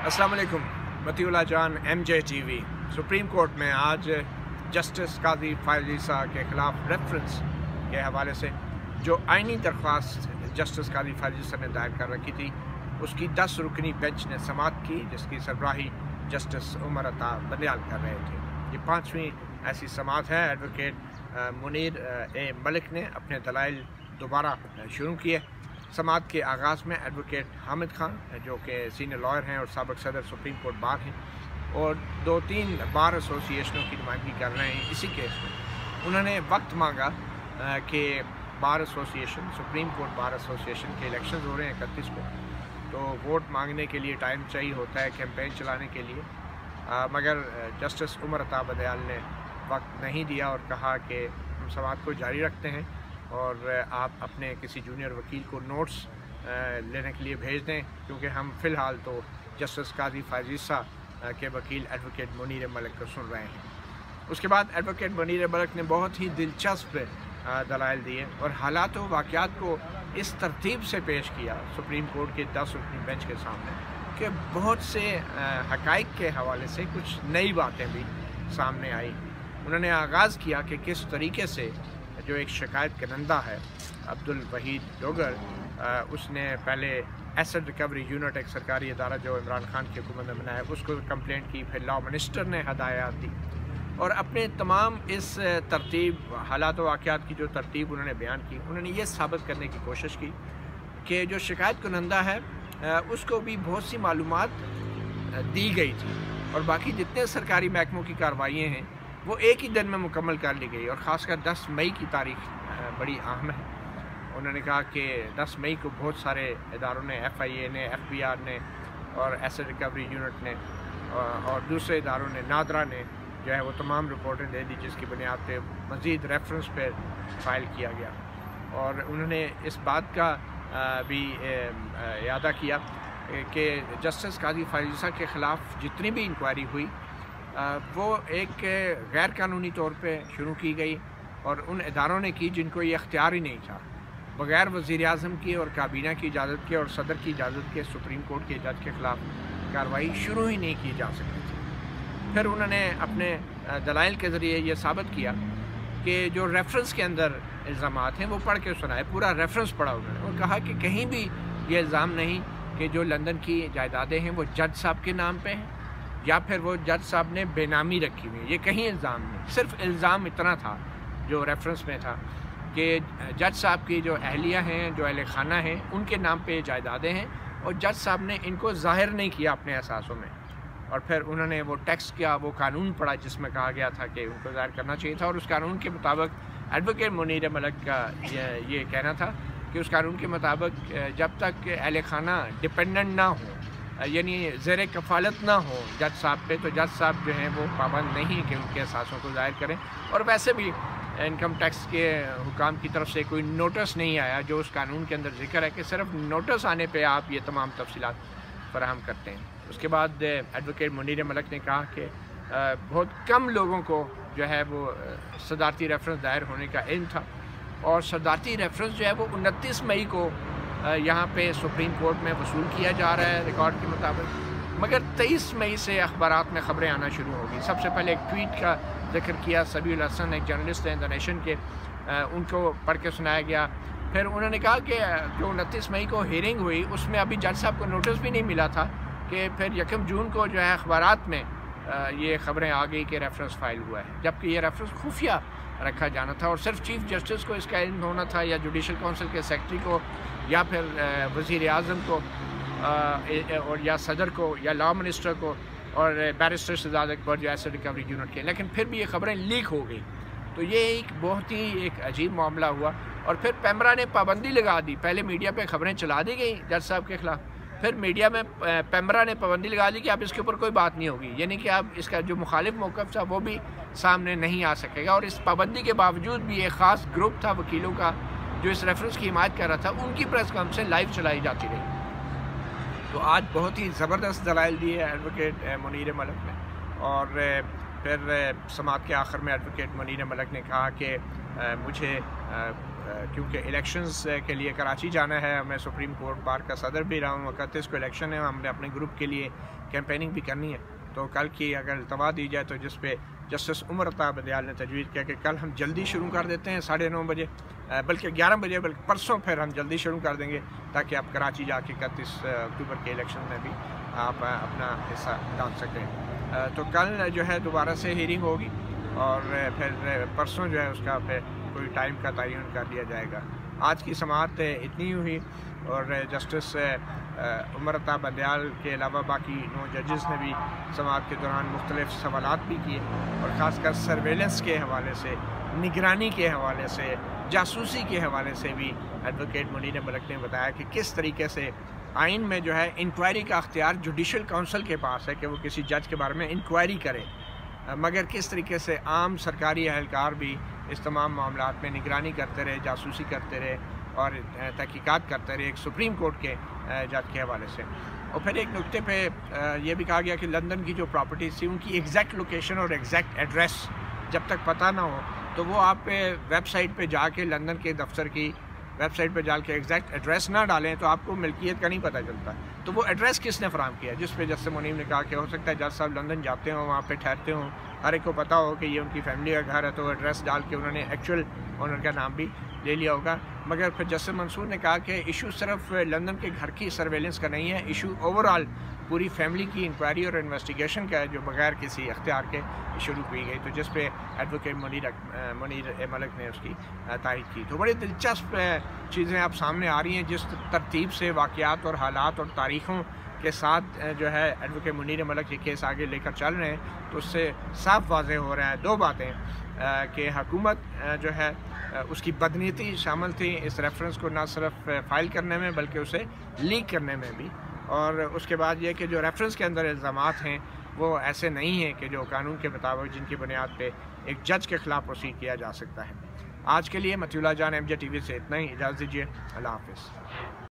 السلام علیکم متی اللہ جان MJtv سپریم کورٹ میں آج جسٹس قاضی فیض عیسیٰ کے خلاف ریفرنس کے حوالے سے جو آئینی درخواست جسٹس قاضی فیض عیسیٰ نے دائر کر رکھی تھی اس کی 10 رکنی بینچ نے سماعت کی، جس کی سربراہی جسٹس عمر عطا بندیال کر رہے تھے۔ یہ 5ویں ایسی سماعت ہے۔ ایڈوکیٹ منیر اے ملک نے اپنے دلائل دوبارہ شروع کیے۔ سماعت کے آغاز میں ایڈوکیٹ حامد خان جو کہ سینئر لائر ہیں اور سابق صدر سپریم کورٹ بار ہیں اور 2-3 بار ایسوسیشنوں کی نمائندگی کر رہے ہیں اسی کیس میں، انہوں نے وقت مانگا کہ bar association supreme court bar association کے الیکشنز ہو رہے ہیں 31 کو، تو ووٹ مانگنے کے لیے ٹائم چاہیے ہوتا ہے کیمپین چلانے کے لیے، مگر جسٹس عمر عطا بندیال نے وقت نہیں دیا اور کہا کہ ہم سماعت کو جاری رکھتے ہیں اور آپ اپنے کسی جونیئر وکیل کو نوٹس لینے کے لیے بھیج دیں، کیونکہ ہم فی الحال تو جسٹس قاضی فیض عیسیٰ کے وکیل ایڈوکیٹ منیر ملک کو سن رہے ہیں۔ اس کے بعد ایڈوکیٹ منیر ملک نے بہت ہی دلچسپ دلائل دیے اور حالات و واقعات کو اس ترتیب سے پیش کیا سپریم کورٹ کے 10 رکنی بینچ کے سامنے کہ بہت سے حقائق کے حوالے سے کچھ نئی باتیں بھی سامنے آئی۔ انہوں نے آغاز کیا کہ کس طریقے سے جو ایک شکایت کنندہ ہے عبدالوحید ڈوگر، اس نے پہلے ایسڈ ریکوری یونٹ ایک سرکاری ادارہ جو عمران خان کی حکومت نے بنایا اس کو کمپلینٹ کی، پھر لا منسٹر نے ہدایات دی اور اپنے تمام اس ترتیب حالات و واقعات کی جو ترتیب انہوں نے بیان کی، انہوں نے یہ ثابت کرنے کی کوشش کی کہ جو شکایت کنندہ ہے اس کو بھی بہت سی معلومات دی گئی تھی اور باقی جتنے سرکاری محکموں کی کارروائیاں ہیں وہ ایک ہی دن میں مکمل کر لی گئی، اور خاص کر 10 مئی کی تاریخ بڑی اہم ہے۔ انہوں نے کہا کہ 10 مئی کو بہت سارے اداروں نے، FIA نے، FBI نے اور ایسڈ ریکوری یونٹ نے اور دوسرے اداروں نے، نادرا نے جو ہے وہ تمام رپورٹیں دے دی، جس کی بنیاد پہ مزید ریفرنس پہ فائل کیا گیا۔ اور انہوں نے اس بات کا بھی اعادہ کیا کہ جسٹس قاضی فیض عیسیٰ کے خلاف جتنی بھی انکوائری ہوئی وہ ایک غیر قانونی طور پہ شروع کی گئی اور ان اداروں نے کی جن کو یہ اختیار ہی نہیں تھا، بغیر وزیر اعظم کی اور کابینہ کی اجازت کے اور صدر کی اجازت کے سپریم کورٹ کے جج کے خلاف کارروائی شروع ہی نہیں کی جا سکتی تھی۔ پھر انہوں نے اپنے دلائل کے ذریعے یہ ثابت کیا کہ جو ریفرنس کے اندر الزامات ہیں وہ پڑھ کے سنائے، پورا ریفرنس پڑھا انہوں نے اور کہا کہ کہیں بھی یہ الزام نہیں کہ جو لندن کی جائیدادیں ہیں وہ جج صاحب کے نام پہ ہیں یا پھر وہ جج صاحب نے بے نامی رکھی ہوئی ہے، یہ کہیں الزام نہیں، صرف الزام اتنا تھا جو ریفرنس میں تھا کہ جج صاحب کی جو اہلیہ ہیں، جو اہل خانہ ہیں، ان کے نام پہ جائیدادیں ہیں اور جج صاحب نے ان کو ظاہر نہیں کیا اپنے احساسوں میں۔ اور پھر انہوں نے وہ ٹیکسٹ کیا، وہ قانون پڑھا جس میں کہا گیا تھا کہ ان کو ظاہر کرنا چاہیے تھا، اور اس قانون کے مطابق ایڈوکیٹ منیر ملک کا یہ کہنا تھا کہ اس قانون کے مطابق جب تک اہل خانہ ڈپینڈنٹ نہ ہوں، یعنی زیر کفالت نہ ہو جج صاحب پہ، تو جج صاحب جو ہیں وہ پابند نہیں کہ ان کے احساسوں کو ظاہر کریں۔ اور ویسے بھی انکم ٹیکس کے حکام کی طرف سے کوئی نوٹس نہیں آیا، جو اس قانون کے اندر ذکر ہے کہ صرف نوٹس آنے پہ آپ یہ تمام تفصیلات فراہم کرتے ہیں۔ اس کے بعد ایڈوکیٹ منیر ملک نے کہا کہ بہت کم لوگوں کو جو ہے وہ صدارتی ریفرنس دائر ہونے کا علم تھا اور صدارتی ریفرنس جو ہے وہ 29 مئی کو یہاں پہ سپریم کورٹ میں وصول کیا جا رہا ہے ریکارڈ کے مطابق، مگر 23 مئی سے اخبارات میں خبریں آنا شروع ہو گئی۔ سب سے پہلے ایک ٹویٹ کا ذکر کیا سبی الحسن، ایک جرنلسٹ ہیں دا نیشن کے، ان کو پڑھ کے سنایا گیا۔ پھر انہوں نے کہا کہ جو 29 مئی کو ہیئرنگ ہوئی اس میں ابھی جج صاحب کو نوٹس بھی نہیں ملا تھا کہ پھر 1 جون کو جو ہے اخبارات میں یہ خبریں آ گئی کہ ریفرنس فائل ہوا ہے، جبکہ یہ ریفرنس خفیہ رکھا جانا تھا اور صرف چیف جسٹس کو اس کا علم ہونا تھا، یا جوڈیشل کونسل کے سیکرٹری کو، یا پھر وزیر اعظم کو اور یا صدر کو یا لا منسٹر کو اور بیرسٹر شہزاد اکبر جو ایسڈ ریکوری یونٹ کے، لیکن پھر بھی یہ خبریں لیک ہو گئی۔ تو یہ ایک بہت ہی ایک عجیب معاملہ ہوا اور پھر پیمرا نے پابندی لگا دی، پہلے میڈیا پہ خبریں چلا دی گئی جج صاحب کے خلاف، پھر میڈیا میں پیمرا نے پابندی لگا دی کہ اب اس کے اوپر کوئی بات نہیں ہوگی، یعنی کہ اب اس کا جو مخالف موقف تھا وہ بھی سامنے نہیں آ سکے گا، اور اس پابندی کے باوجود بھی ایک خاص گروپ تھا وکیلوں کا جو اس ریفرنس کی حمایت کر رہا تھا، ان کی پریس کانفرنس لائیو چلائی جاتی رہی۔ تو آج بہت ہی زبردست دلائل دیے ایڈوکیٹ منیر ملک نے، اور پھر سماعت کے آخر میں ایڈوکیٹ منیر ملک نے کہا کہ مجھے کیونکہ الیکشنز کے لیے کراچی جانا ہے، میں سپریم کورٹ بار کا صدر بھی رہا ہوں، 31 کو الیکشن ہے، ہم نے اپنے گروپ کے لیے کیمپیننگ بھی کرنی ہے، تو کل کی اگر التوا دی جائے تو جس پہ جسٹس عمر عطا بدیال نے تجویز کیا کہ کل ہم جلدی شروع کر دیتے ہیں 9:30 بجے، بلکہ 11 بجے، بلکہ پرسوں پھر ہم جلدی شروع کر دیں گے تاکہ آپ کراچی جا کے 31 اکتوبر کے الیکشن میں بھی آپ اپنا حصہ ڈال سکیں۔ تو کل جو ہے دوبارہ سے ہیرنگ ہوگی اور پھر پرسوں جو ہے اس کا پھر کوئی ٹائم کا تعین کر لیا جائے گا۔ آج کی سماعت اتنی ہوئی اور جسٹس عمر عطا بدیال کے علاوہ باقی 9 ججز نے بھی سماعت کے دوران مختلف سوالات بھی کیے، اور خاص کر سرویلنس کے حوالے سے، نگرانی کے حوالے سے، جاسوسی کے حوالے سے بھی ایڈوکیٹ منیر ملک نے بتایا کہ کس طریقے سے آئین میں جو ہے انکوائری کا اختیار جوڈیشل کونسل کے پاس ہے کہ وہ کسی جج کے بارے میں انکوائری کرے، مگر کس طریقے سے عام سرکاری اہلکار بھی اس تمام معاملات میں نگرانی کرتے رہے، جاسوسی کرتے رہے اور تحقیقات کرتے رہے ایک سپریم کورٹ کے جج کے حوالے سے۔ اور پھر ایک نقطے پہ یہ بھی کہا گیا کہ لندن کی جو پراپرٹیز تھی ان کی ایگزیکٹ لوکیشن اور ایگزیکٹ ایڈریس جب تک پتہ نہ ہو تو وہ آپ ویب سائٹ پہ جا کے، لندن کے دفتر کی ویب سائٹ پہ جا کے ایگزیکٹ ایڈریس نہ ڈالیں تو آپ کو ملکیت کا نہیں پتہ چلتا۔ تو وہ ایڈریس کس نے فراہم کیا، جس پہ جسٹس منیر نے کہا کہ ہو سکتا ہے جج صاحب لندن جاتے ہوں، وہاں پہ ٹھہرتے ہوں، ہر ایک کو پتہ ہو کہ یہ ان کی فیملی کا گھر ہے، تو ایڈریس ڈال کے انہوں نے ایکچوئل اونر کا نام بھی لے لیا ہوگا۔ مگر پھر جسٹس منصور نے کہا کہ ایشو صرف لندن کے گھر کی سرویلنس کا نہیں ہے، ایشو اوورآل پوری فیملی کی انکوائری اور انویسٹیگیشن کا ہے جو بغیر کسی اختیار کے شروع کی گئی، تو جس پہ ایڈوکیٹ منیر اے ملک نے اس کی تائید کی۔ تو بڑی دلچسپ چیزیں اب سامنے آ رہی ہیں، جس ترتیب سے واقعات اور حالات اور تاریخوں کے ساتھ جو ہے ایڈوکیٹ منیر ملک یہ کیس آگے لے کر چل رہے ہیں، تو اس سے صاف واضح ہو رہا ہے 2 باتیں کہ حکومت جو ہے اس کی بدنیتی شامل تھی اس ریفرنس کو نہ صرف فائل کرنے میں بلکہ اسے لیک کرنے میں بھی، اور اس کے بعد یہ کہ جو ریفرنس کے اندر الزامات ہیں وہ ایسے نہیں ہیں کہ جو قانون کے مطابق جن کی بنیاد پہ ایک جج کے خلاف پروسیڈ کیا جا سکتا ہے۔ آج کے لیے مطیع اللہ جان MJtv سے اتنا ہی، اجازت دیجیے، اللہ حافظ۔